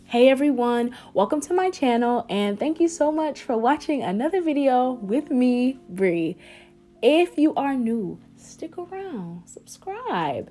Hey everyone, welcome to my channel and thank you so much for watching another video with me, Bree. If you are new, stick around, subscribe.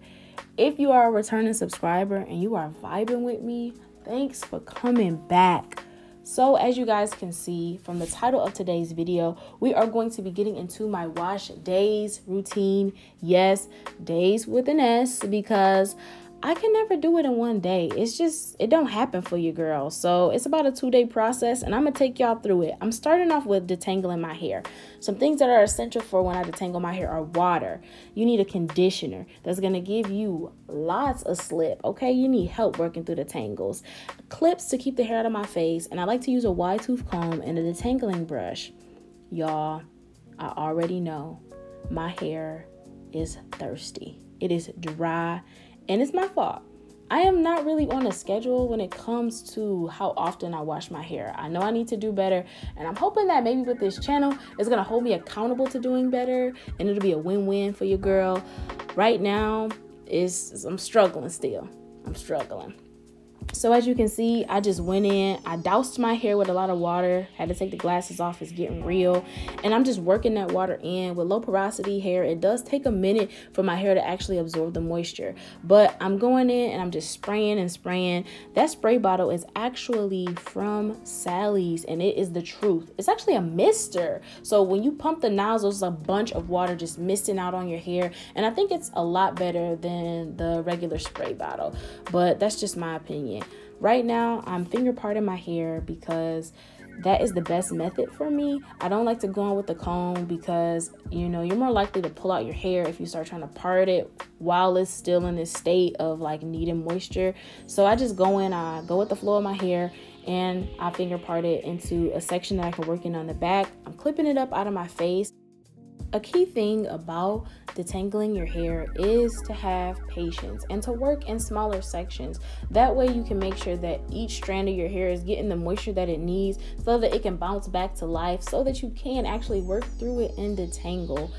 If you are a returning subscriber and you are vibing with me, thanks for coming back. So as you guys can see from the title of today's video, we are going to be getting into my wash days routine. Yes, days with an S, because I can never do it in one day. It don't happen for you, girl. So it's about a 2-day process and I'm gonna take y'all through it. I'm starting off with detangling my hair. Some things that are essential for when I detangle my hair are water. You need a conditioner that's gonna give you lots of slip, okay? You need help working through the tangles. Clips to keep the hair out of my face, and I like to use a wide tooth comb and a detangling brush. Y'all, I already know my hair is thirsty. It is dry. And it's my fault. I am not really on a schedule when it comes to how often I wash my hair. I know I need to do better, and I'm hoping that maybe with this channel, it's gonna hold me accountable to doing better, and it'll be a win-win for your girl. Right now, I'm struggling still. I'm struggling. So as you can see, I just went in, I doused my hair with a lot of water, had to take the glasses off, it's getting real. And I'm just working that water in. With low porosity hair, it does take a minute for my hair to actually absorb the moisture. But I'm going in and I'm just spraying and spraying. That spray bottle is actually from Sally's and it is the truth. It's actually a mister. So when you pump the nozzle, it's a bunch of water just misting out on your hair. And I think it's a lot better than the regular spray bottle. But that's just my opinion. Right now, I'm finger parting my hair because that is the best method for me. I don't like to go in with the comb because, you know, you're more likely to pull out your hair if you start trying to part it while it's still in this state of like needing moisture. So I just go in, I go with the flow of my hair and I finger part it into a section that I can work in on the back. I'm clipping it up out of my face. A key thing about detangling your hair is to have patience and to work in smaller sections. That way you can make sure that each strand of your hair is getting the moisture that it needs so that it can bounce back to life, so that you can actually work through it and detangle.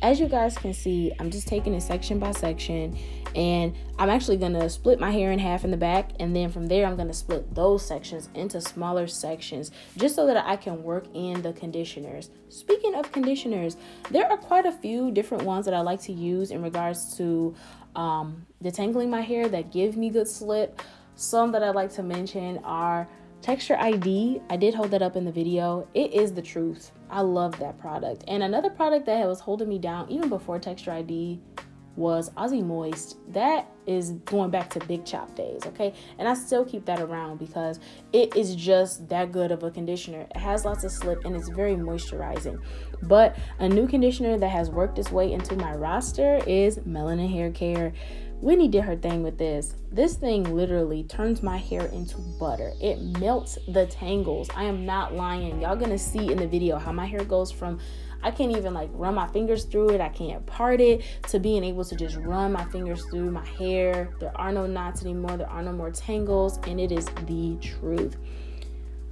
As you guys can see, I'm just taking it section by section, and I'm actually going to split my hair in half in the back, and then from there I'm going to split those sections into smaller sections just so that I can work in the conditioners. Speaking of conditioners, there are quite a few different ones that I like to use in regards to detangling my hair that give me good slip. Some that I like to mention are Texture ID. I did hold that up in the video. It is the truth. I love that product. And another product that was holding me down even before Texture ID was Aussie Moist. That is going back to Big Chop days, okay? And I still keep that around because it is just that good of a conditioner. It has lots of slip and it's very moisturizing. But a new conditioner that has worked its way into my roster is Melanin Hair Care. Whitney did her thing with this. This thing literally turns my hair into butter. It melts the tangles. I am not lying. Y'all gonna see in the video how my hair goes from I can't even like run my fingers through it, I can't part it, to being able to just run my fingers through my hair. There are no knots anymore, there are no more tangles, and it is the truth.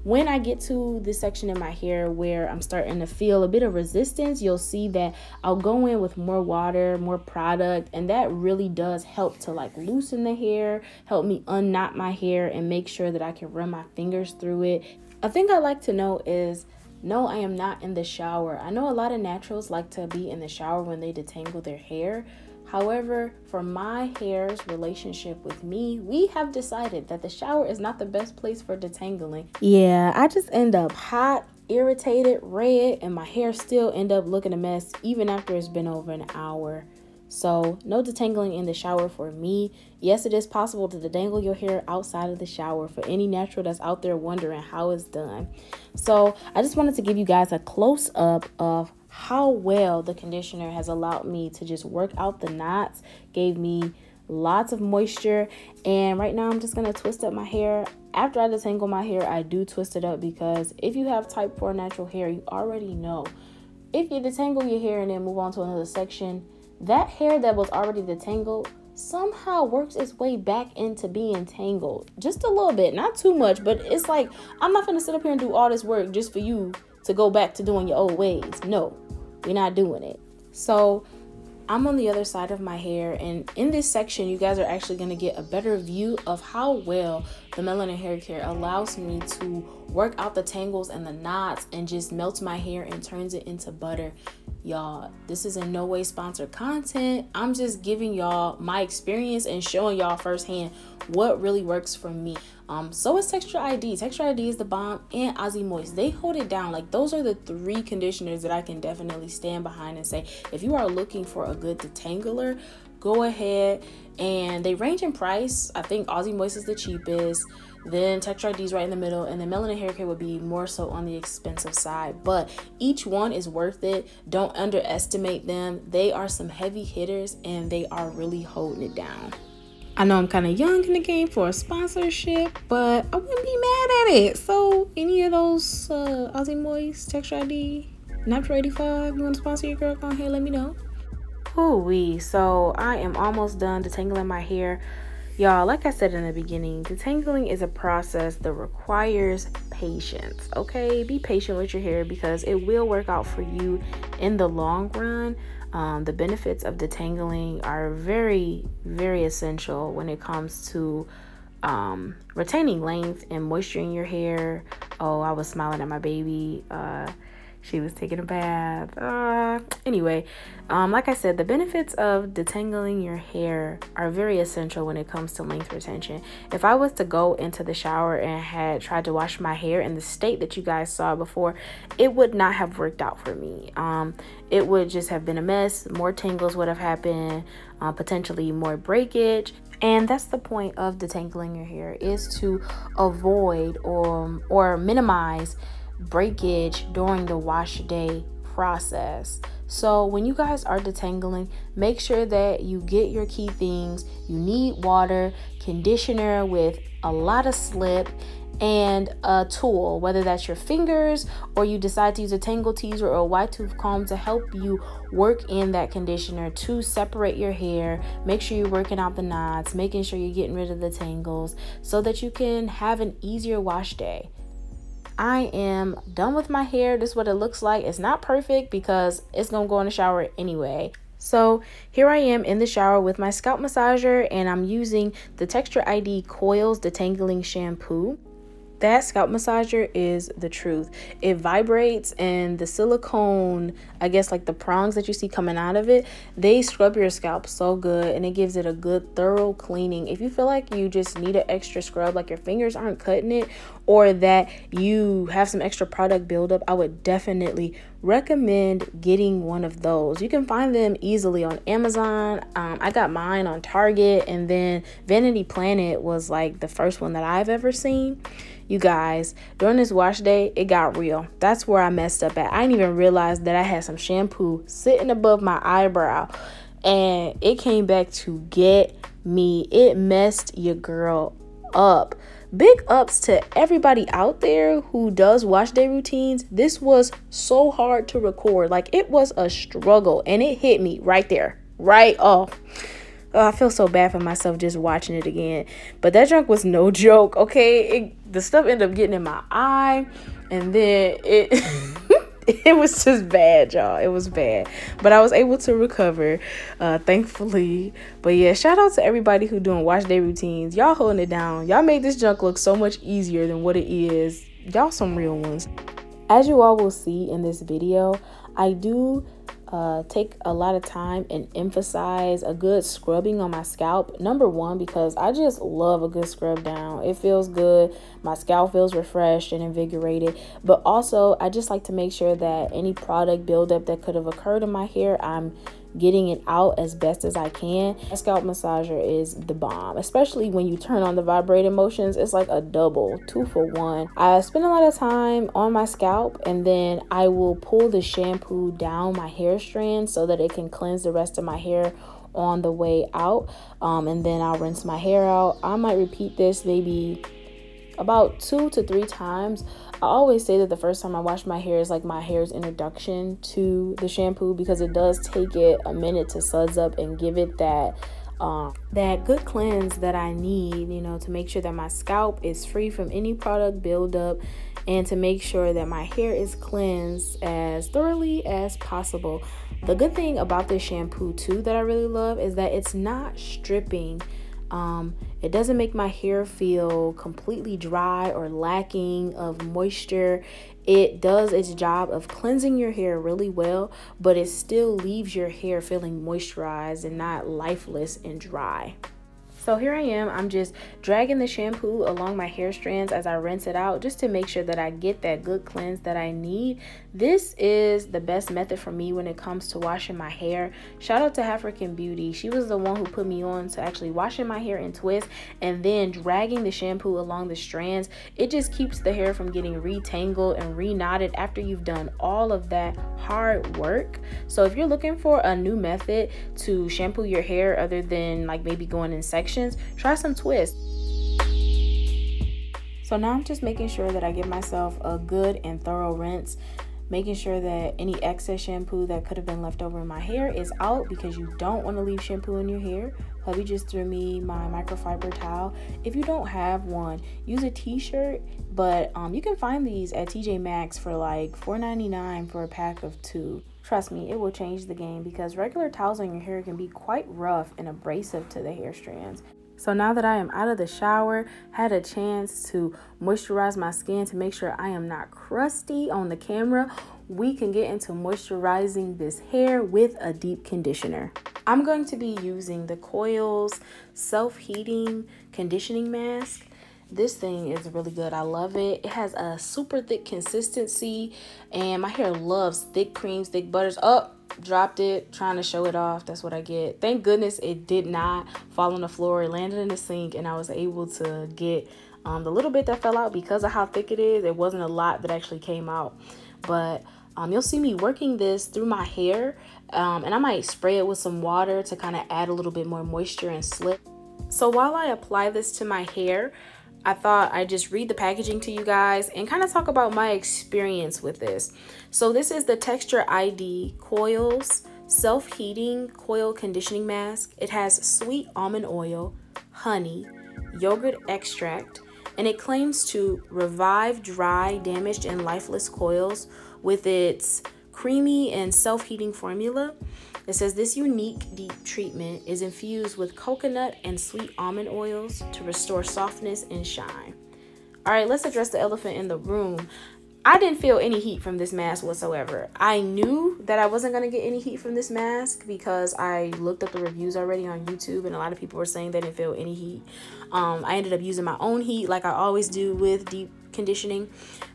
When I get to this section in my hair where I'm starting to feel a bit of resistance, you'll see that I'll go in with more water, more product, and that really does help to like loosen the hair, help me unknot my hair and make sure that I can run my fingers through it. A thing I like to know is, no, I am not in the shower. I know a lot of naturals like to be in the shower when they detangle their hair. However, for my hair's relationship with me, we have decided that the shower is not the best place for detangling. Yeah, I just end up hot, irritated, red, and my hair still end up looking a mess even after it's been over an hour. So no detangling in the shower for me. Yes, it is possible to detangle your hair outside of the shower for any natural that's out there wondering how it's done. So I just wanted to give you guys a close up of how well the conditioner has allowed me to just work out the knots, gave me lots of moisture. And right now I'm just going to twist up my hair. After I detangle my hair, I do twist it up because if you have type 4 natural hair, you already know if you detangle your hair and then move on to another section, that hair that was already detangled somehow works its way back into being tangled. Just a little bit, not too much, but it's like, I'm not going to sit up here and do all this work just for you to go back to doing your old ways. No, we're not doing it. So I'm on the other side of my hair, and in this section you guys are actually going to get a better view of how well the Melanin Hair Care allows me to work out the tangles and the knots and just melts my hair and turns it into butter. Y'all, this is in no way sponsored content. I'm just giving y'all my experience and showing y'all firsthand what really works for me. So is Texture ID. Texture ID is the bomb, and Aussie Moist. They hold it down. Like, those are the 3 conditioners that I can definitely stand behind and say, if you are looking for a good detangler, go ahead. And they range in price. I think Aussie Moist is the cheapest, then Texture ID is right in the middle, and then Melanin Hair Care would be more so on the expensive side. But each one is worth it. Don't underestimate them. They are some heavy hitters, and they are really holding it down. I know I'm kind of young in the game for a sponsorship, but I wouldn't be mad at it. So any of those Aussie Moist, Texture ID, Natural 85, you want to sponsor your girl, go ahead, let me know. Ooh-wee, so I am almost done detangling my hair. Y'all, like I said in the beginning, detangling is a process that requires patience, okay? Be patient with your hair because it will work out for you in the long run. The benefits of detangling are very, very essential when it comes to retaining length and moisture in your hair. Oh, I was smiling at my baby. She was taking a bath. Anyway, like I said, the benefits of detangling your hair are very essential when it comes to length retention. If I was to go into the shower and had tried to wash my hair in the state that you guys saw before, it would not have worked out for me. It would just have been a mess. More tangles would have happened, potentially more breakage. And that's the point of detangling your hair, is to avoid or minimize breakage during the wash day process. So when you guys are detangling, make sure that you get your key things. You need water, conditioner with a lot of slip, and a tool, whether that's your fingers or you decide to use a tangle teaser or a wide tooth comb to help you work in that conditioner to separate your hair. Make sure you're working out the knots, making sure you're getting rid of the tangles so that you can have an easier wash day. I am done with my hair. This is what it looks like. It's not perfect because it's gonna go in the shower anyway. So here I am in the shower with my scalp massager, and I'm using the Texture ID Coils Detangling Shampoo. That scalp massager is the truth. It vibrates, and the silicone, I guess like the prongs that you see coming out of it, they scrub your scalp so good, and it gives it a good thorough cleaning. If you feel like you just need an extra scrub, like your fingers aren't cutting it, or that you have some extra product buildup, I would definitely recommend getting one of those. You can find them easily on Amazon. I got mine on Target, and then Vanity Planet was like the first one that I've ever seen. You guys, during this wash day, it got real. That's where I messed up at. I didn't even realize that I had some shampoo sitting above my eyebrow, and it came back to get me. It messed your girl up. Big ups to everybody out there who does wash day routines. This was so hard to record. Like, it was a struggle, and it hit me right there. Right off. Oh, I feel so bad for myself just watching it again. But that junk was no joke, okay? The stuff ended up getting in my eye, and then it was just bad, y'all. It was bad. But I was able to recover, thankfully. But yeah, shout out to everybody who doing wash day routines. Y'all holding it down. Y'all made this junk look so much easier than what it is. Y'all some real ones. As you all will see in this video, I do take a lot of time and emphasize a good scrubbing on my scalp. Number one, because I just love a good scrub down. It feels good. My scalp feels refreshed and invigorated. But also, I just like to make sure that any product buildup that could have occurred in my hair, I'm getting it out as best as I can. A scalp massager is the bomb, especially when you turn on the vibrating motions. It's like a double, 2 for 1. I spend a lot of time on my scalp, and then I will pull the shampoo down my hair strand so that it can cleanse the rest of my hair on the way out. And then I'll rinse my hair out. I might repeat this maybe about 2 to 3 times. I always say that the first time I wash my hair is like my hair's introduction to the shampoo, because it does take it a minute to suds up and give it that good cleanse that I need, you know, to make sure that my scalp is free from any product buildup, and to make sure that my hair is cleansed as thoroughly as possible. The good thing about this shampoo too that I really love is that it's not stripping. It doesn't make my hair feel completely dry or lacking of moisture. It does its job of cleansing your hair really well, but it still leaves your hair feeling moisturized and not lifeless and dry. So here I am, I'm just dragging the shampoo along my hair strands as I rinse it out just to make sure that I get that good cleanse that I need. This is the best method for me when it comes to washing my hair. Shout out to African Beauty. She was the one who put me on to actually washing my hair in twists and then dragging the shampoo along the strands. It just keeps the hair from getting retangled and reknotted after you've done all of that hard work. So if you're looking for a new method to shampoo your hair other than like maybe going in sections, try some twists. So now I'm just making sure that I give myself a good and thorough rinse, making sure that any excess shampoo that could have been left over in my hair is out, because you don't want to leave shampoo in your hair. Hubby just threw me my microfiber towel. If you don't have one, use a t-shirt, but you can find these at TJ Maxx for like $4.99 for a pack of 2. Trust me, it will change the game, because regular towels on your hair can be quite rough and abrasive to the hair strands. So now that I am out of the shower, had a chance to moisturize my skin to make sure I am not crusty on the camera, we can get into moisturizing this hair with a deep conditioner. I'm going to be using the Kiehl's Self-Heating Conditioning Mask. This thing is really good. I love it. It has a super thick consistency, and my hair loves thick creams, thick butters. Oh, dropped it, trying to show it off. That's what I get. Thank goodness it did not fall on the floor. It landed in the sink, and I was able to get the little bit that fell out because of how thick it is. It wasn't a lot that actually came out, but you'll see me working this through my hair, and I might spray it with some water to kind of add a little bit more moisture and slip. So while I apply this to my hair, I thought I'd just read the packaging to you guys and kind of talk about my experience with this. So this is the Texture ID Kiehl's Self-Heating Coil Conditioning Mask. It has sweet almond oil, honey, yogurt extract, and it claims to revive dry, damaged, and lifeless coils with its creamy and self-heating formula. It says this unique deep treatment is infused with coconut and sweet almond oils to restore softness and shine. All right, let's address the elephant in the room. I didn't feel any heat from this mask whatsoever. I knew that I wasn't going to get any heat from this mask because I looked up the reviews already on YouTube, and a lot of people were saying they didn't feel any heat. I ended up using my own heat like I always do with deep conditioning.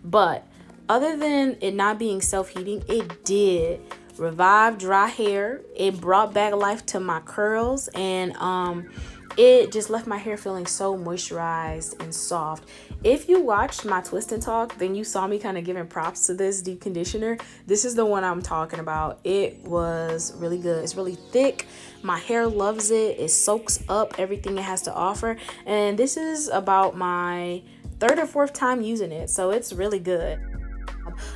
But other than it not being self-heating, it did revive dry hair. It brought back life to my curls, and it just left my hair feeling so moisturized and soft. If you watched my twist and talk, then you saw me kind of giving props to this deep conditioner. This is the one I'm talking about. It was really good. It's really thick. My hair loves it. It soaks up everything it has to offer, and this is about my 3rd or 4th time using it, so it's really good.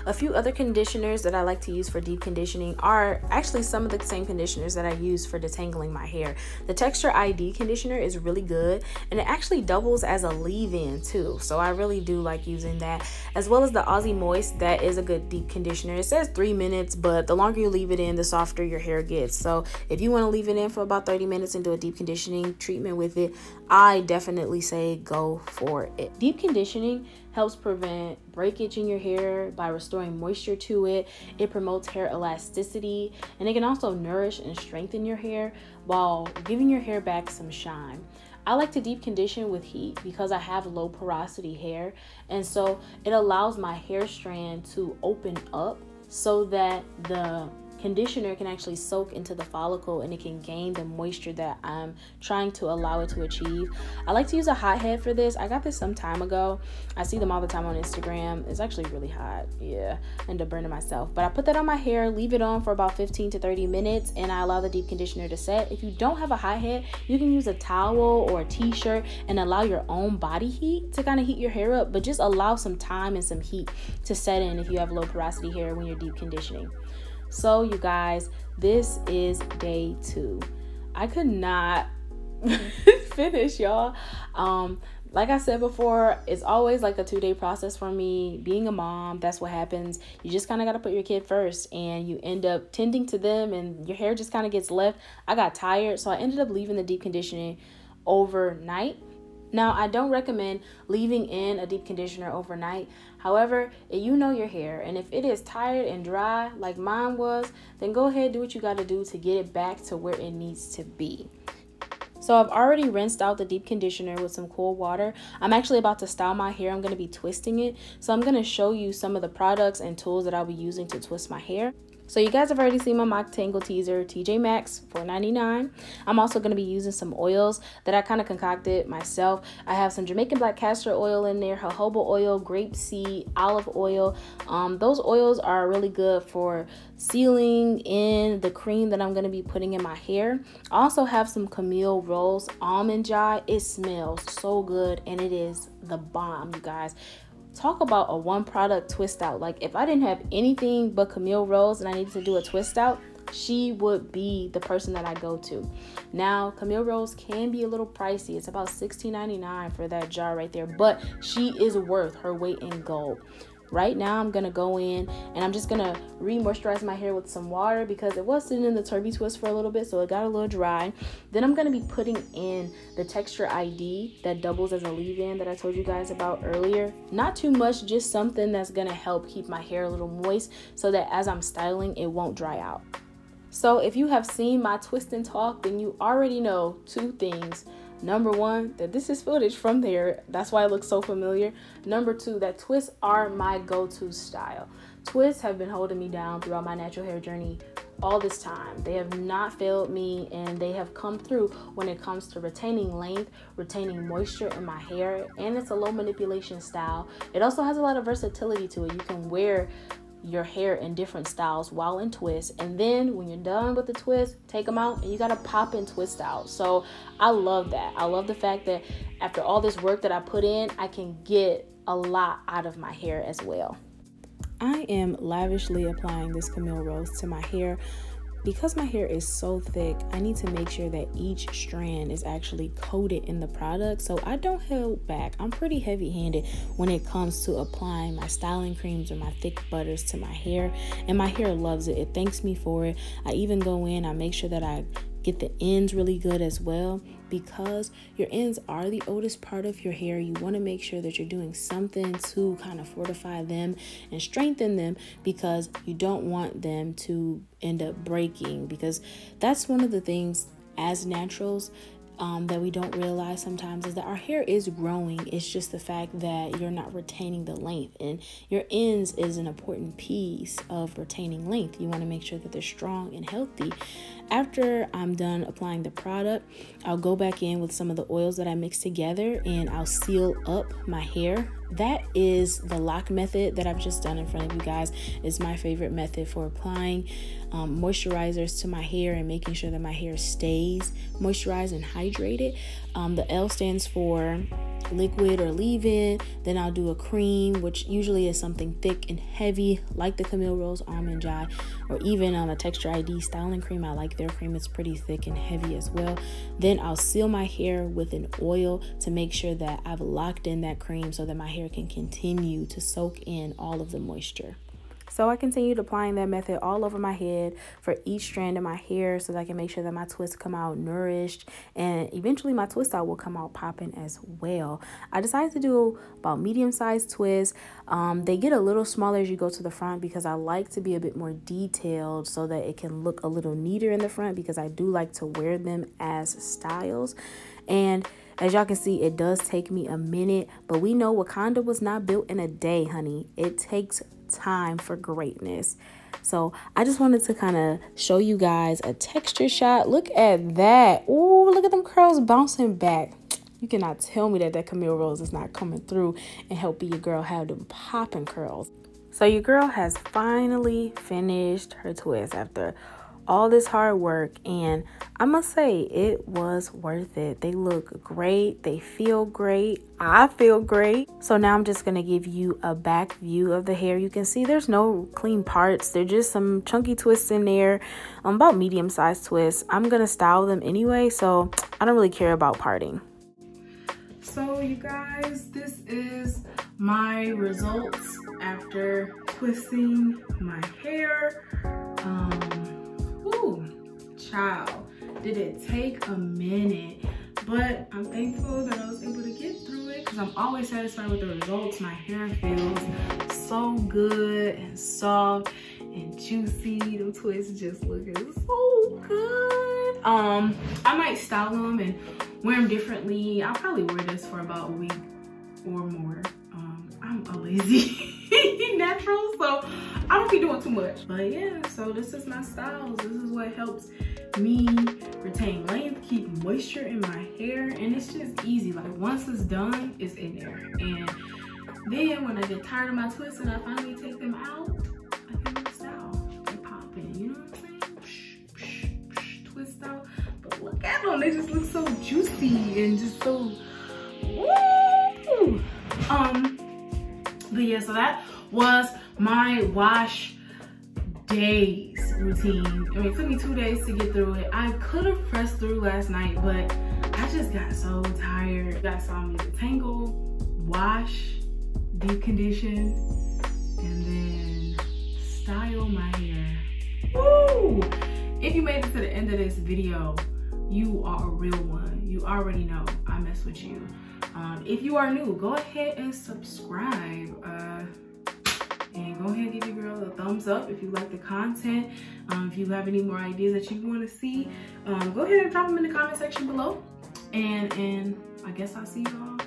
A few other conditioners that I like to use for deep conditioning are actually some of the same conditioners that I use for detangling my hair. The Texture ID conditioner is really good, and it actually doubles as a leave-in too, so I really do like using that, as well as the Aussie Moist. That is a good deep conditioner. It says 3 minutes, but the longer you leave it in, the softer your hair gets. So if you want to leave it in for about 30 minutes and do a deep conditioning treatment with it, I definitely say go for it. Deep conditioning helps prevent breakage in your hair by restoring moisture to it. It promotes hair elasticity, and it can also nourish and strengthen your hair while giving your hair back some shine. I like to deep condition with heat because I have low porosity hair, and so it allows my hair strand to open up so that the conditioner can actually soak into the follicle and it can gain the moisture that I'm trying to allow it to achieve. I like to use a hot head for this. I got this some time ago. I see them all the time on Instagram. It's actually really hot. Yeah, I end up burning myself. But I put that on my hair, leave it on for about 15 to 30 minutes, and I allow the deep conditioner to set. If you don't have a hot head, you can use a towel or a t-shirt and allow your own body heat to kind of heat your hair up, but just allow some time and some heat to set in if you have low porosity hair when you're deep conditioning. So you guys, this is day 2. I could not finish, y'all. Like I said before, it's always like a 2-day process for me. Being a mom, that's what happens. You just kind of got to put your kid first, and you end up tending to them, and your hair just kind of gets left. I got tired, so I ended up leaving the deep conditioning overnight. Now, I don't recommend leaving in a deep conditioner overnight. However, if you know your hair and if it is tired and dry like mine was, then go ahead, do what you got to do to get it back to where it needs to be. So I've already rinsed out the deep conditioner with some cool water. I'm actually about to style my hair. I'm going to be twisting it. So I'm going to show you some of the products and tools that I'll be using to twist my hair. So you guys have already seen my Mock Tangle Teaser, TJ Maxx, $4.99. I'm also going to be using some oils that I kind of concocted myself. I have some Jamaican black castor oil in there, jojoba oil, grapeseed, olive oil. Those oils are really good for sealing in the cream that I'm going to be putting in my hair. I also have some Camille Rose almond joy. It smells so good and it is the bomb, you guys. Talk about a one product twist out. Like if I didn't have anything but Camille Rose and I needed to do a twist out, she would be the person that I go to. Now, Camille Rose can be a little pricey. It's about $16.99 for that jar right there, but she is worth her weight in gold. Right now, I'm going to go in and I'm just going to re-moisturize my hair with some water because it was sitting in the Turby Twist for a little bit, so it got a little dry. Then I'm going to be putting in the Texture ID that doubles as a leave-in that I told you guys about earlier. Not too much, just something that's going to help keep my hair a little moist so that as I'm styling, it won't dry out. So if you have seen my twist and talk, then you already know two things. Number one, that this is footage from there. That's why it looks so familiar. Number two, that twists are my go-to style. Twists have been holding me down throughout my natural hair journey all this time. They have not failed me and they have come through when it comes to retaining length, retaining moisture in my hair, and it's a low manipulation style. It also has a lot of versatility to it. You can wear your hair in different styles while in twist, and then when you're done with the twist, take them out and you gotta pop and twist out. So I love that. I love the fact that after all this work that I put in, I can get a lot out of my hair as well. I am lavishly applying this Camille Rose to my hair. Because my hair is so thick, I need to make sure that each strand is actually coated in the product, so I don't hold back. I'm pretty heavy-handed when it comes to applying my styling creams or my thick butters to my hair, and my hair loves it. It thanks me for it. I even go in, I make sure that I get the ends really good as well, because your ends are the oldest part of your hair. You want to make sure that you're doing something to kind of fortify them and strengthen them, because you don't want them to end up breaking, because that's one of the things as naturals that we don't realize sometimes is that our hair is growing. It's just the fact that you're not retaining the length, and your ends is an important piece of retaining length. You want to make sure that they're strong and healthy. After I'm done applying the product, I'll go back in with some of the oils that I mixed together and I'll seal up my hair. That is the lock method that I've just done in front of you guys. It's my favorite method for applying moisturizers to my hair and making sure that my hair stays moisturized and hydrated. The L stands for liquid or leave-in. Then I'll do a cream, which usually is something thick and heavy like the Camille Rose Almond Joy, or even a Texture ID styling cream. I like their cream. It's pretty thick and heavy as well. Then I'll seal my hair with an oil to make sure that I've locked in that cream so that my hair can continue to soak in all of the moisture. So I continued applying that method all over my head for each strand of my hair so that I can make sure that my twists come out nourished, and eventually my twist out will come out popping as well. I decided to do about medium-sized twists. They get a little smaller as you go to the front because I like to be a bit more detailed so that it can look a little neater in the front, because I do like to wear them as styles. And as y'all can see, it does take me a minute, but we know Wakanda was not built in a day, honey. It takes time for greatness. So I just wanted to kind of show you guys a texture shot. Look at that. Oh, look at them curls bouncing back. You cannot tell me that Camille Rose is not coming through and helping your girl have them popping curls. So your girl has finally finished her twist after all this hard work, and I must say it was worth it. They look great, they feel great, I feel great. So now I'm just gonna give you a back view of the hair. You can see there's no clean parts. There's just some chunky twists in there, about medium-sized twists. I'm gonna style them anyway, so I don't really care about parting. So you guys, this is my results after twisting my hair. Child, did it take a minute. but I'm thankful that I was able to get through it because I'm always satisfied with the results. My hair feels so good and soft and juicy. The twists just looking so good. I might style them and wear them differently. I'll probably wear this for about a week or more. I'm a lazy natural, so I don't be doing too much. But yeah, so this is my styles. This is what helps me retain length, keep moisture in my hair, and it's just easy. Like once it's done, it's in there. And then when I get tired of my twists and I finally take them out, I can style. They pop in, you know what I'm saying? Psh, psh, psh, twist out. But look at them, they just look so juicy and just so woo! But yeah, so that was my wash days routine. I mean, it took me 2 days to get through it. I could have pressed through last night, but I just got so tired. You guys saw me detangle, wash, deep condition, and then style my hair. Woo! If you made it to the end of this video, you are a real one. You already know I mess with you. If you are new, go ahead and subscribe. And go ahead and give your girl a thumbs up if you like the content. If you have any more ideas that you want to see, go ahead and drop them in the comment section below. And I guess I'll see y'all